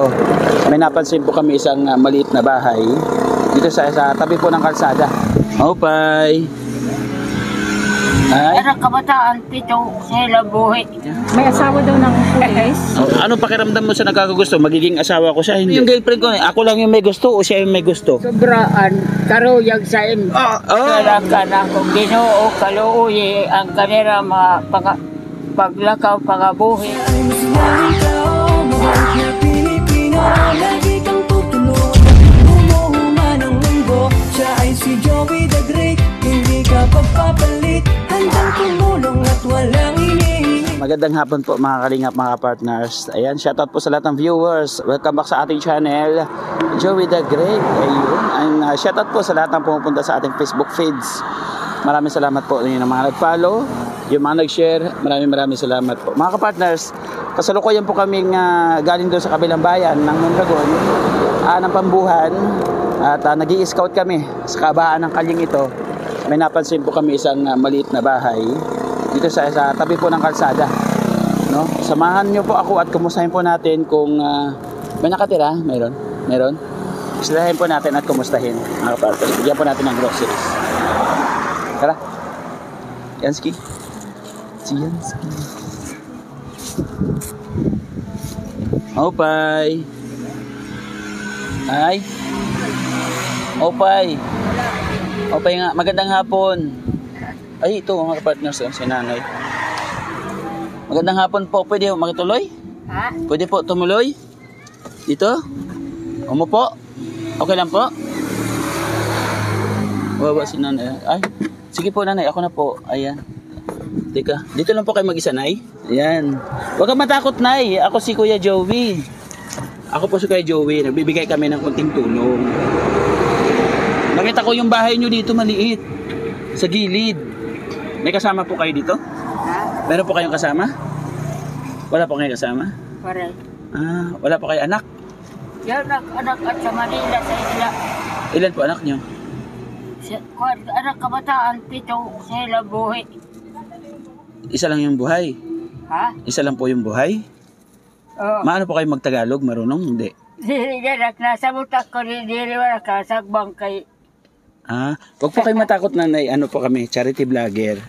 dito, may napansin po kami isang maliit na bahay dito sa tabi po ng kalsada. Opay. Ay. Anak kabataan, pito, sila buhay. May asawa daw ng pulis. Ano pakiramdam mo sa nagkakagusto? Magiging asawa ko siya? Hindi. Yung girlfriend ko, ako lang yung may gusto o siya yung may gusto? Sobraan, karuyag sa im. Kaya ka na kung ginoo, kaluuyi, ang kanira mga paglakaw, pangabuhi. Siya ay si Joey the Great, hindi ka pagpapalit, handang tumulong at walang hinihingi. Magandang hapon po mga kalingap, mga partners. Ayan, shoutout po sa lahat ng viewers. Welcome back sa ating channel, Joey the Great. Ayun, and shoutout po sa lahat ng pumupunta sa ating Facebook feeds. Maraming salamat po yung mga nag-follow, yung mga nag-share. Maraming salamat po. Mga partners, kasalukuyan po kaming galing doon sa kabilang bayan ng Mondragon, ng Pambuhan. At nag-i-scout kami sa kabaan ng kalyeng ito. May napansin po kami isang maliit na bahay dito sa tabi po ng kalsada. No? Samahan niyo po ako at kumustahin po natin kung may nakatira. Meron. Islahin po natin at kumustahin. Bigyan po natin ng groceries. Tara. Yansky. Si Yansky. Opay. Ay. Opay nga, magandang hapon. Ay, ito mga partners, si nanay. Magandang hapon po, pwede makituloy? Ha? Pwede po tumuloy? Dito? Umupo? Okay lang po? Wawa si nanay. Ay, sige po nanay, ako na po. Ayan. Teka, dito lang po kayo mag-isa, nay. Ayan. Huwag kang matakot, nay. Ako si Kuya Joey. Ako po si Kuya Joey. Nagbibigay kami ng kunting tulong. Nakita ko yung bahay nyo dito maliit. Sa gilid. May kasama po kayo dito? Ha? Meron po kayong kasama? Wala po kayong kasama? Paray. Wala po kayong anak? Yan anak at sa Manila sa ila. Ilan po anak nyo? Anak kabataan, pito, sila buhay. Isa lang yung buhay? Ha? Isa lang po yung buhay? Oo. Maano po kayo magtagalog? Marunong? Hindi. Dili ganak, nasa butak ko rin, dili wala ka, sagbang kay. Wag po kayo matakot nanay. Ano po kami? Charity vlogger.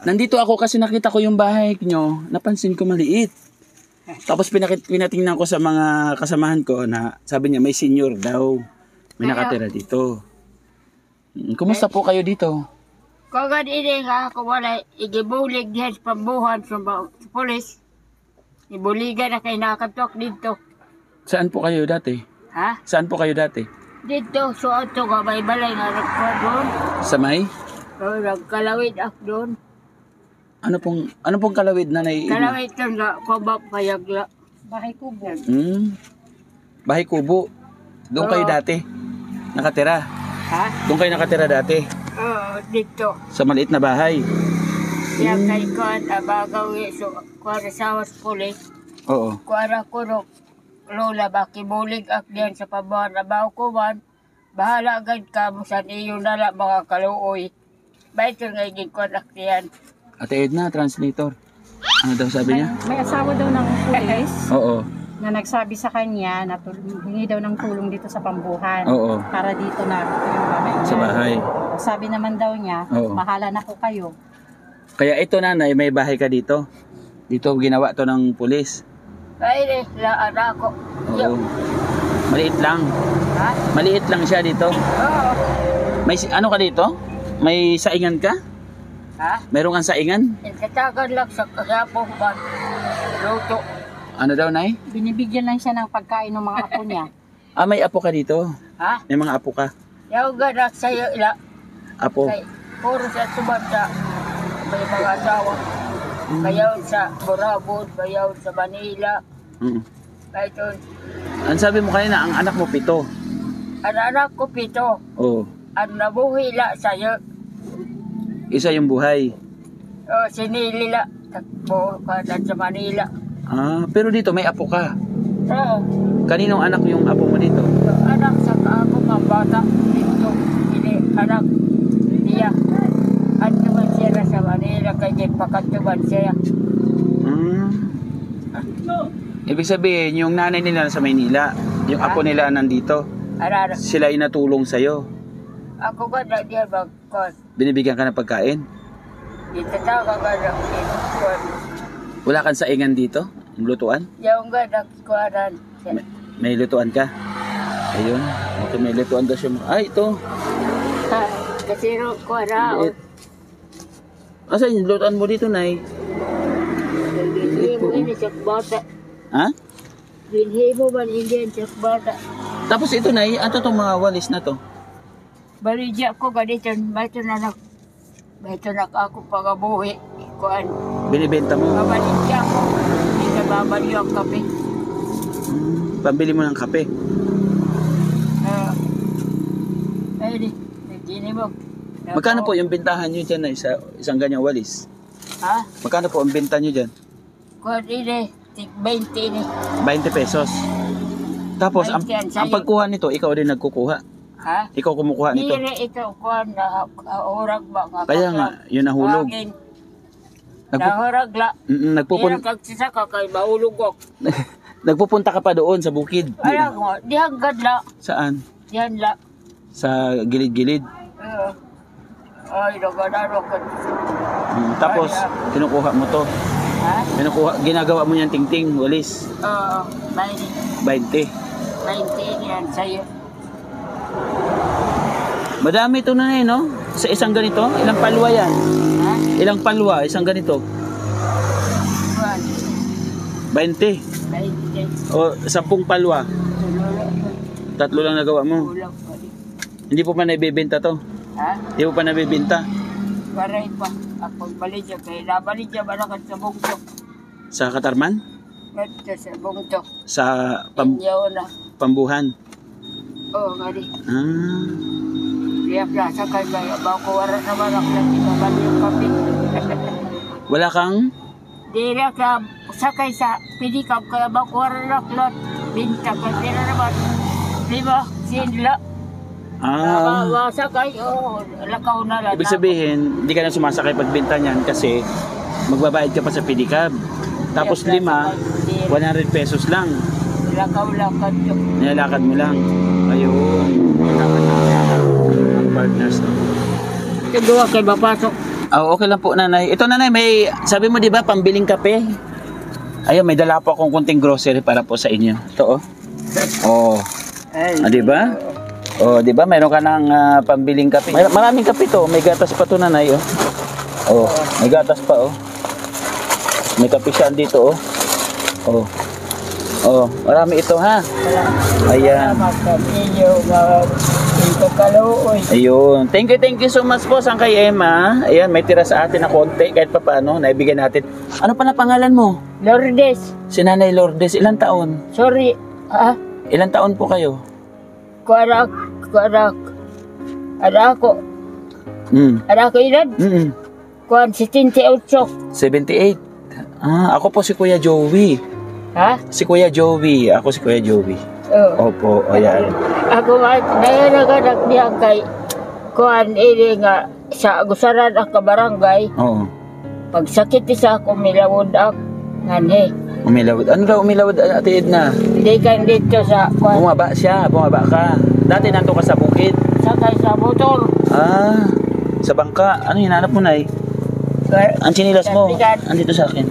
Nandito ako kasi nakita ko yung bahay nyo. Napansin ko maliit. Tapos pinatingnan ko sa mga kasamahan ko na sabi niya may senior daw. May nakatira dito. Kumusta po kayo dito? Kagad ini nga ako wala, igibulig diyan sa pambuhan sa polis. Ibuligan na kay nakatok dito. Saan po kayo dati? Ha? Saan po kayo dati? Dito, so ito ka, may balay nga nagpa doon. Sa may? So, nagkalawid ako doon. Ano pong kalawid na naiinom? Kalawid doon nga, pabak payagla. Bahay kubo. Bahay kubo. Doon kayo dati nakatira? Ha? Doon kayo nakatira dati? Oo, dito. Sa maliit na bahay? Kaya kay Kuan, abagaw so, kuwara sawas pulis. Oo. Kuwara kurok. Lola, bakibulig ak diyan sa pabahan na baw ko man. Bahala agad ka mo sa iyo nala mga kaluoy. Baito nga igigkonak diyan. Ate Edna, translator. Ano daw sabi niya? May asawa daw ng pulis Oo. na nagsabi sa kanya na hingi daw ng tulong dito sa Pambuhan. Oo. Para dito na yung bahay niya. Sa bahay. Sabi naman daw niya, Oo. mahala na po kayo. Kaya ito nanay, may bahay ka dito. Dito ginawa to ng pulis. Ay, laan ako. Oo. Maliit lang. Ha? Maliit lang siya dito. Oo. May ano ka dito? May saingan ka? Ha? Meron kang saingan? Katagan lang sa kasapong ba? Luto. Ano daw, nay? Binibigyan lang siya ng pagkain ng mga apo niya. May apo ka dito. Ha? May mga apo ka. Yaw ganak sa'yo ila. Apo. Kay, puro sa tuban sa may mga asawa. Bayaw sa Borabon, bayaw sa Manila. Kaya ito, Ang sabi mo kanina, ang anak mo 7. ang anak ko 7. Oo. Ang nabuhila sa'yo. Isa yung buhay. Sinilila. Takbo ka sa Manila. Pero dito may apo ka. Oo. Kaninong anak yung apo mo dito? Anak sa kaako nga bata. Dito. Ini anak niya. Ano man siya sa Manila kaya pakatuban siya. Ibig sabihin, yung nanay nila sa Maynila, yung apo nila nandito, Arara. sila yung natulong sa'yo. Ako ba na diyan magkon? Binibigyan ka ng pagkain. Dito na ka ba na kinukon? Wala kang saingan dito? Yung lutuan? Yung nga nagkuhanan. May lutuan ka? Ayun. Okay, may lutuan daw siya. Ay, ito. Kasi ro ko raon. Asan yung lutuan mo dito, Nay? Hindi mo ini sa bata. Ha? Binhi mo man Indian sa bata. Tapos ito, Nay, ato itong mga walis na to. Baligya ko ganito. Baito na ako pagabuhi. Kuan. Binibenta mo. Babaligya ko. Hindi ka babalyo ang kape. Pambili mo ng kape. Ay di. Nagdini mo. Magkano po yung bintahan nyo dyan, Nay, sa isang ganyang walis? Ha? Magkano po ang binta nyo dyan? Kuan ini. 20 ni. 20 pesos. Tapos, ang 20 yan sa'yo. pagkuha nito, ikaw din nagkukuha. Ha? Ikaw kumukuha nito. Dire ito kuan na orag ba nga. Kaya nga, yun nahulog. Hangin. Nagpu- Nahurag la. nagpupun- Dire kagsisaka kay maulog ko. Nagpupunta ka pa doon sa bukid. Ay mo, di hanggad la. Saan? Yan la. Sa gilid-gilid. Ay, naganaro ko. Tapos, kinukuha mo to. Ha? Ginagawa mo yan tingting, walis. Oo, 20. 19 yan sa'yo. Madami ito na no? Sa isang ganito, ilang palwa yan? Ha? Ilang palwa, isang ganito? Kuan, 20. 20. O 10 palwa. Tulolo ko. 3 lang nagawa mo. Ulang ko. Hindi po pa nabibenta to. Ha? Hindi po pa nabibenta. Paray pa. Ako balidya kay nabalidya balakan sa bungtok. Sa Katarman? Ito sa bungtok. Sa Inyaw na. Pambuhan? Oo, nga di. Ah. Kaya plasa kay Baya. Bako wala naman ako lang ibabali yung kape. Wala kang? Dira ka sakay sa pinikap kaya bako wala na klot. Binta ka. Dira naman. Lima, sinla. Sakay, lakaw na lang. Ibig sabihin, hindi ka na sumasakay pagbenta niyan kasi magbabayad ka pa sa pedicab. Tapos 5, 100 pesos lang. Lakaw-lakad yung. Nilalakad mo lang. Ayun. Ang partners. Ito gawa kay mapasok. Okay lang po, Nanay. Ito, Nanay, may, sabi mo di ba, pambiling kape? Ayun, may dala po akong kunting grocery para po sa inyo. Ito, oh. Di ba? Di ba? Mayroon ka ng pambiling kape. Maraming kape to. May gatas pa to, Nanay, oh. May gatas pa, May kape siya dito, marami ito, ha? Ayan. Ayun. Thank you so much po sa kay Emma. Ayan, may tira sa atin na konti kahit pa paano, naibigyan natin. Ano pala pangalan mo? Lourdes. Si Nanay Lourdes, ilang taon? Sorry. Ha? Ilang taon po kayo? Kuarak. Ada ako. Ada ako ilan? Kuan 78. 78. Ako po si Kuya Joey. Ha? Si Kuya Joey. Ako si Kuya Joey. Opo, ayan. Ako nga, nagaganak niya kay kuan ini nga sa Agusaran ang kabarangay. Oo. Pagsakit isa ako milawod ak nganhe. Umilawad. Ano daw umilawad, Ate Edna? Hindi ka dito sa kuan. Bumaba siya, bumaba ka. Dati nanto ka sa bukid. Sakay sa motor. Sa bangka. Ano hinanap mo, Nay? Ang chinilas mo. Andito sa akin.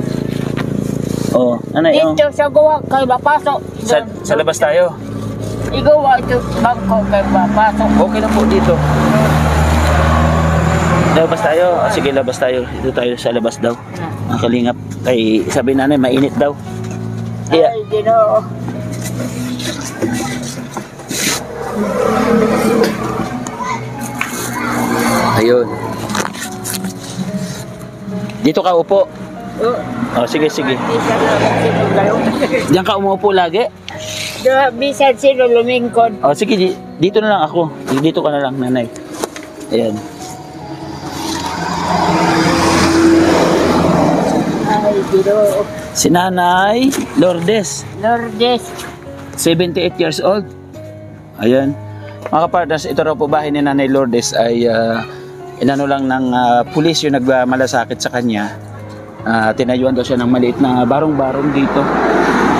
Nanay, Dito sa gawa kay mapasok. Sa labas tayo. Igawa ito bangko kay mapasok. Okay lang po dito. Labas tayo. Sige, labas tayo. Dito tayo sa labas daw. Ang kalingap. Kay sabi nanay, mainit daw. Ay, Ginoo. Ayun. Dito ka upo. Sige. Diyan ka umuupo lagi? Bisan sino lumingkod. Sige, dito na lang ako. Dito ka na lang, Nanay. Ayan. Ay, Ginoo. Si Nanay Lourdes. 78 years old. Ayan. Mga partners, ito raw po bahay ni Nanay Lourdes ay inano lang ng pulis yung nagmalasakit sa kanya. Tinayuan daw siya ng maliit na barong-barong dito.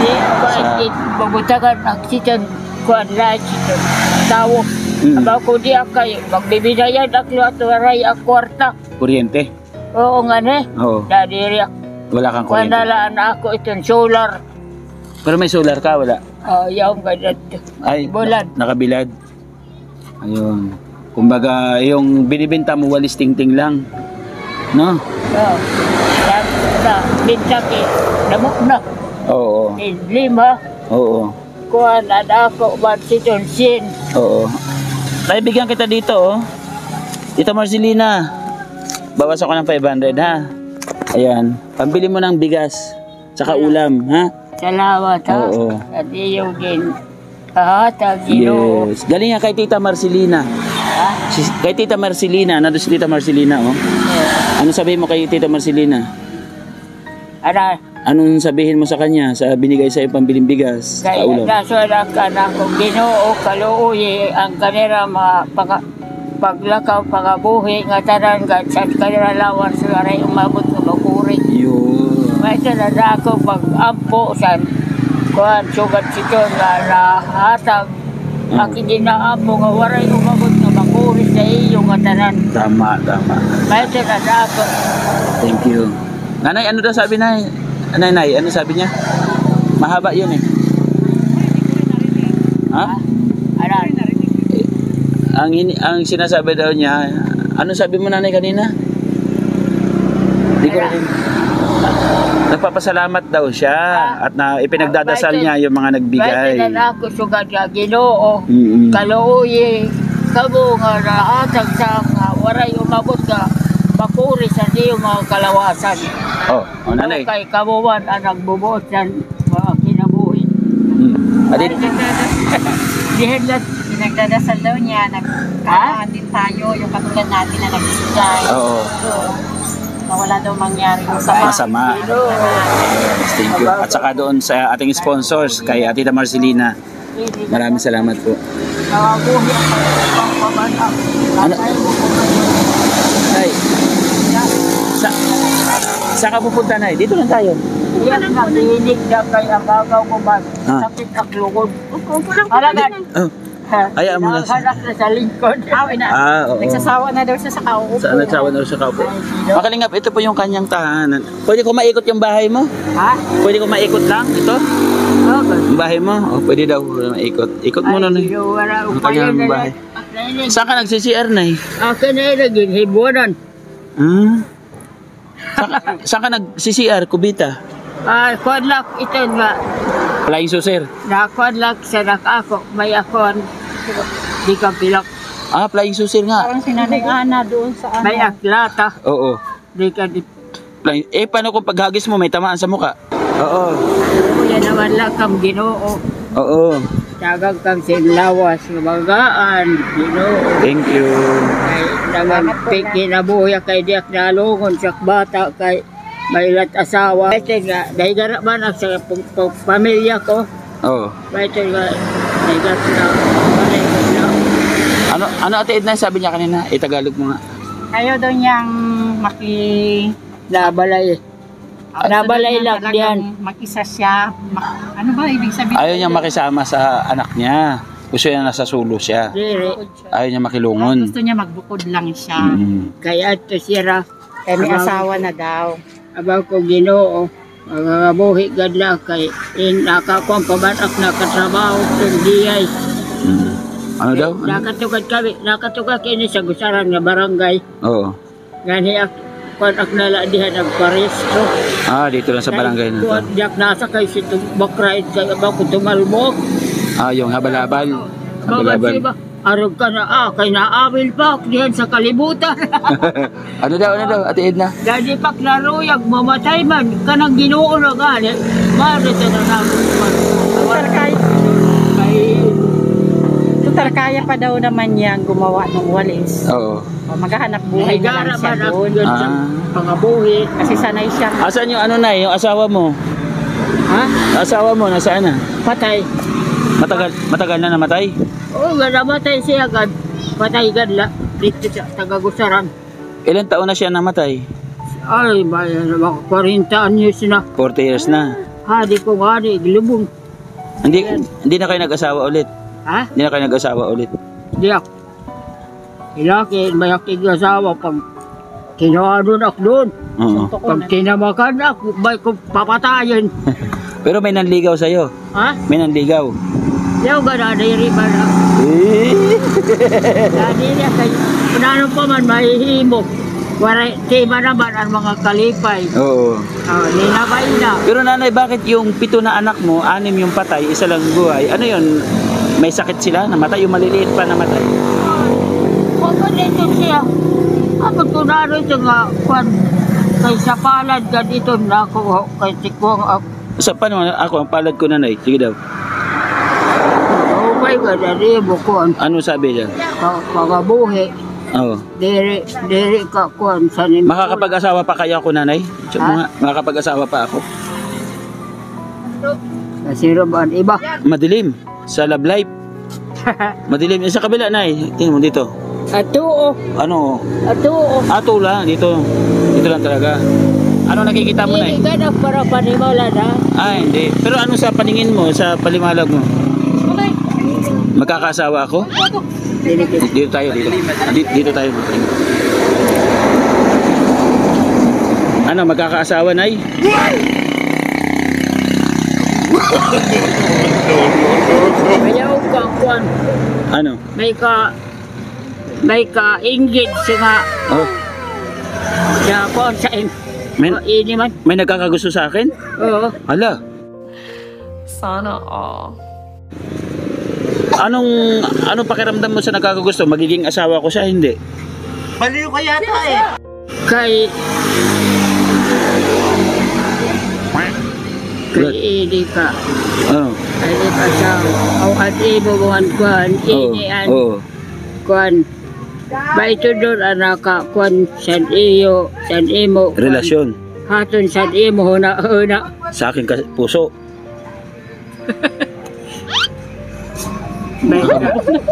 Di ba babutagan ang sitan kuan lahat sitan tawo. Abaw ko di akay magbibidayan ako at waray ang kwarta. Kuryente. Oo nga ne. Oo. Dadiri Wala kang kuryente. Kanalaan ako itong solar. Pero may solar ka, wala? Yaw ganit. Ay, Bulan. nakabilad. Ayun. Kumbaga, yung binibenta mo, walis ting-ting lang. No? Oo. Yan na. Bintaki. Namok na. Oo. Lima. Oo. Kuan na ako ba sitan sin. Oo. Naibigyan kita dito, oh. Tita Marcelina. Bawas ako ng 500, ha? Ayan. Pambili mo ng bigas. Tsaka ulam, ha? Salamat ha. Oo. At iyong kahatag Ginoo. Yes. Galing nga kay Tita Marcelina. Ha? Kay Tita Marcelina. Nandun si Tita Marcelina, oh. Ano sabihin mo kay Tita Marcelina? Ano? Anong sabihin mo sa kanya sa binigay sa'yo pambiling bigas? Kaya Kaulam. naswala ka na kung Ginoo kaluoy ang kanira mga paglakaw pagabuhi nga tanan nga sa kanira lawan sa aray umabot nga bakuri. Yun. May na ako pag-ampo sa kuhan sugat sito nga nahatag. Ang ginaampo nga waray umabot nga bakuri sa iyo nga tanan. Tama, tama. May na ako. Thank you. Nanay, ano daw sabi na? Nanay, ano sabi niya? Mahaba yun eh. Ha? Anan? Ang sinasabi daw niya, ano sabi mo nanay kanina? Di ko rin. Nagpapasalamat daw siya at na ipinagdadasal niya yung mga nagbigay. May ako sugad nga Ginoo. Mm-mm. Kaluoy kamo nga nahatag sa nga waray umabot ka bakuri sa diyo mga kalawasan. Oh, nanay. Kay kabuwan ang nagbubuot sa mga kinabuhi. Adin, Dihen lang. Pinagdadasal daw niya, nagkakaan din tayo, yung katulad natin na nagbibigay. oo. So, na wala daw mangyari yung sama. Masama. Yes, thank you. At saka doon sa ating sponsors, kay Tita Marcelina, maraming salamat po. Nakabuhi ang pagpapabanak. Ano? Nay, saan ka pupunta, Nay? Dito lang tayo. Iyan nga, dihinig na kay ang gagaw ko ba? Ah. Sakit ang lugod. Halagan. Oh, Hayaan mo na. Nakahanap na sa lingkod. oo. Nagsasawa na daw siya sa kaupo. Saan nagsawa na siya kaupo? Makalingap, ito po yung kanyang tahanan. Pwede ko maikot yung bahay mo? Ha? Pwede ko maikot lang? Ito? Okay. Yung bahay mo? O, pwede daw maikot. Ikot mo na, Nay. Wala Ang kanyang bahay. Saan ka nagsi-CR, Nay? Akin na ilagin, hibuanan. Saan ka nagsi-CR, Kubita? Kwadlak ito nga. Flying saucer. Nakwadlak sa nakako. May akon. Di ka pilak. Flying saucer nga. Parang si Nanay Ana doon sa ano. May aklata. Oo. Di ka di. Flying. Paano kung paghagis mo may tamaan sa muka? Oo. Kuya naman lang kam Ginoo. Oo. Tagag kam sinlawas. Magaan. Ginoo. Thank you. Kay naman kinabuhi kay diak nalungon sa bata kay may ilat asawa. Ito nga, dahil gara man ang sa pamilya ko. Oo. Ito nga, dahil gara na. Ano Ate Edna sabi niya kanina? Tagalog mo nga. Ayaw daw niyang Nabalay. Nabalay lang diyan. Mag-isa siya. Ano ba ibig sabihin? Ayaw niya makisama sa anak niya. Gusto niya nasa sulo siya. Diri. Ayaw niya makilungon. Gusto niya magbukod lang siya. Kaya ito sira. Eh, may asawa na daw. Abaw ko Ginoo. Magabuhi gadla kay nakakuang pabanak nakatrabaho tundiyay. Ano daw? Nakatugad kami. Nakatugad kini sa gusaran nga barangay. Oo. Gani kon ak nala diha nagparehistro. Dito lang sa barangay na to. Kuan diak nasa kay si bakrayt kay abaw ko tumalbok. Yung habal-habal. Habal-habal. Arog ka na kay naawil pa diyan sa kalibutan. Ano daw, Ate Edna? Dadi pak naruyag mamatay man kanang Ginoo na gani. Mare ta na namin. Kaya pa daw naman niya gumawa ng walis. Oo. O, maghahanap buhay na lang siya doon. Sa pangabuhi. Kasi sanay siya. Asan yung ano na, yung asawa mo? Ha? Asawa mo, nasaan na? Patay. Matagal na namatay? Oo, nga namatay siya agad. Patay gadla. Dito sa Tagagusaran. Ilan taon na siya namatay? Ay, mga 40 anyos na. 40 years na. Hadi ko nga di, gilubong. Hindi na kayo nag-asawa ulit. Ha? Hindi na kayo nag-asawa ulit. Di ako. Ilaki, may asawa pag kinahadon ako doon. Oo. Pag kinamakan ako, may ko papatayin. Pero may nanligaw sa'yo. Ha? May nanligaw. Di ako gana, diri ba na? Dadi niya kayo. Punano pa man, mahihimok. Waray, tima naman ang mga kalipay. Oo. Ninabay na. Pero nanay, bakit yung 7 na anak mo, 6 yung patay, 1 lang buhay? Ano yun? May sakit sila? Namatay? Yung maliliit pa namatay? Kung dito siya, ako tunaro ito nga, kwan, kay sa palad ka dito na ako, kay tikwang ako. Sa paano ako, ang palad ko nanay? Sige daw. Okay ka, dali mo kwan, Ano sabi niya? pagabuhi, Oo. diri ka kwan, sa nimo. Makakapag-asawa pa kaya ako nanay? Check mo nga, makakapag-asawa pa ako. Kasi raban, iba. Madilim. Sa love life. Madilim. Sa kabila nay. Tingnan mo dito. Atuo, Ano? atuo. Ato lang. Dito. Dito lang talaga. Ano nakikita mo nay? Hindi ka na para panimala na. Hindi. Pero ano sa paningin mo, sa palimalag mo? Magkakasawa ako? Dito tayo, dito. Dito tayo. Ano, magkakaasawa, Nay? Ayaw ka kwan, Ano? may ka inggit siya Oh, nga kwan sa may, ini man. may nagkakagusto sa akin? Oo. Hala. Sana all. Anong pakiramdam mo sa nagkakagusto? Magiging asawa ko siya, hindi? Kay ini ka. Oh. Ini ka sa at ibo buwan kwan ini an Oh. kwan. Ba ito doon anak ka kwan san iyo san imo kwan. Relasyon. Hatun san imo huna Sa akin puso. may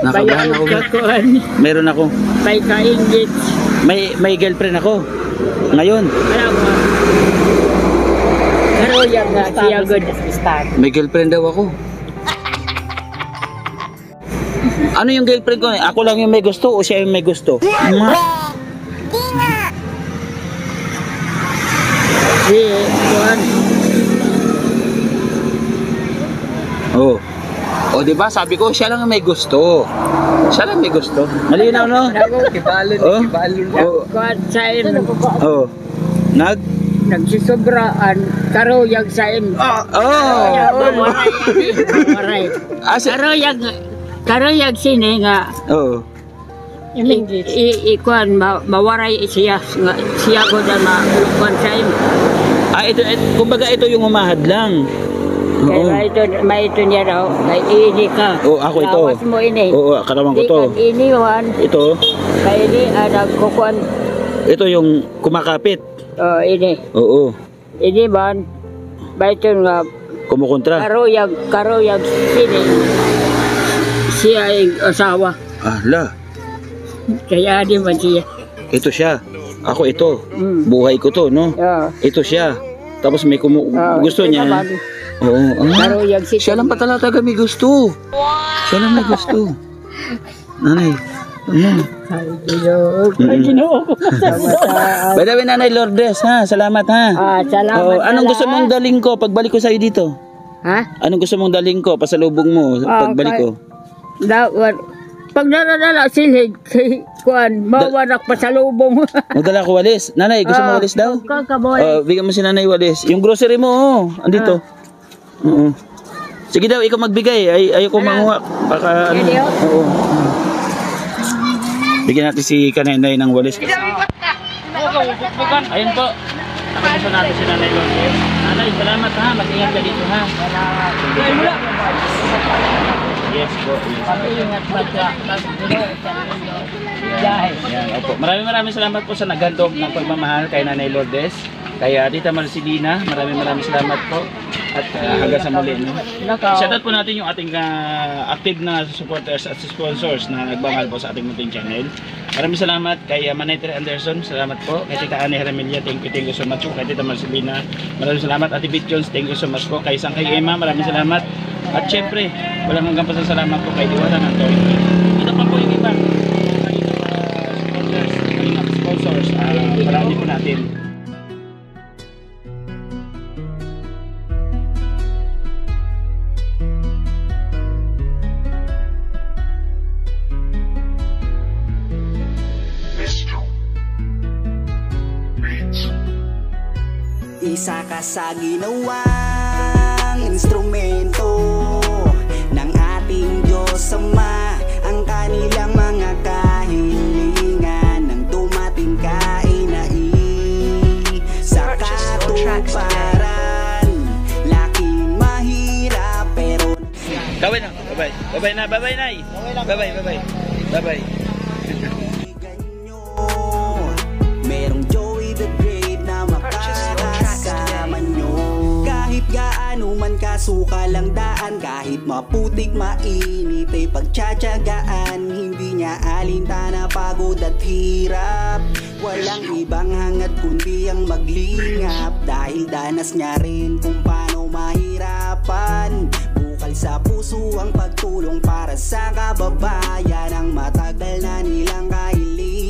Nakabahan ako. ka kwan Meron ako. may ka inggit. May girlfriend ako. Ngayon. Wala mo. Pero yan nga siya good. May girlfriend daw ako. Ano yung girlfriend ko? Ako lang yung may gusto o siya yung may gusto? Si kwan. Oh. O di ba sabi ko siya lang yung may gusto. Siya lang may gusto. Malinaw no? Kibalon, Oh. Oh. Kwan sa imo. Oh. Nagsisobraan karuyag sa imo. Oh. Maray. Asa? Karuyag sini nga Oh. ikuan mawaray siya nga siya ko na makuan sa imo. Ito kumbaga ito yung umahad lang. Kaya ito niya daw, kay ini ka. Oh, ako ito. Lawas mo ini. Oo, katawan ko Di to. kan iniwan, Ito. kay ini nagkukuan. Ito yung kumakapit. Ini. Oo. Ini man, ba ito nga Kumukontra. karuyag sini. Siya ay asawa. Ala. Kaya di man siya. Ito siya. Ako ito. Mm. Buhay ko to, no? Ito siya. Tapos may gusto niya. Oo. Karuyag si Siya lang pa talaga may gusto. Siya lang may gusto. Nanay. Ay, Ginoo ko. By the way, Nanay Lourdes, ha? Salamat, ha? Salamat. Anong gusto mong daling ko pagbalik ko sa'yo dito? Ha? Anong gusto mong daling ko? Pasalubong mo pagbalik ko? Pag naradala silhig, kuan, mawanak pa sa lubong. Magdala ko walis. Nanay, gusto mo walis daw? Kakaboy. Bigyan mo si Nanay walis. Yung grocery mo, andito. Oo. Sige daw, ikaw magbigay. Ayoko manguha. Baka ano. Yan, yun. Oo. Bigyan natin si Kanay ng walis. Ayun po. Nakikita natin si Nanay Lourdes. Nanay, salamat ha. Mag-ingat ka dito ha. Yes po. Pag-iingat pa siya. Yan, opo. Maraming salamat po sa naghandog ng pagmamahal kay Nanay Lourdes. Kay Tita Marcelina, maraming salamat po. At hanggang sa muli, no? Nakaw. Shoutout po natin yung ating active na supporters at sponsors na nagmamahal po sa ating munting channel. Maraming salamat kay Manetri Anderson, salamat po. Kay Tita Annie Hermelia, thank you so much po. Kay Tita Marcelina, maraming salamat. Ate Bit Jones, thank you so much po. Kay Sangkay Emma, maraming salamat. At syempre, walang hanggang pasasalamat po kay Diwata ng Toy. Ito pa po yung iba. Supporters, sponsors, marami po natin. Isa ka sa ginawang instrumento ng ating Diyos Ama. Ang kanilang mga kahilingan nang dumating ka sa katuparan. Laking mahirap pero Bye-bye na, bye-bye. Bye-bye na, bye-bye na. Bye-bye, bye-bye. Bye-bye. merong Joey the Great na makakasama nyo. Kahit gaano man kasuka lang daan, kahit maputik mainit ay pagtsatsagaan, hindi niya alintana pagod at hirap. Walang ibang hangad kundi ang maglingap, dahil danas niya rin kung paano mahirapan. Bukal sa puso ang pagtulong para sa kababayan, ang matagal na nilang kahilingan.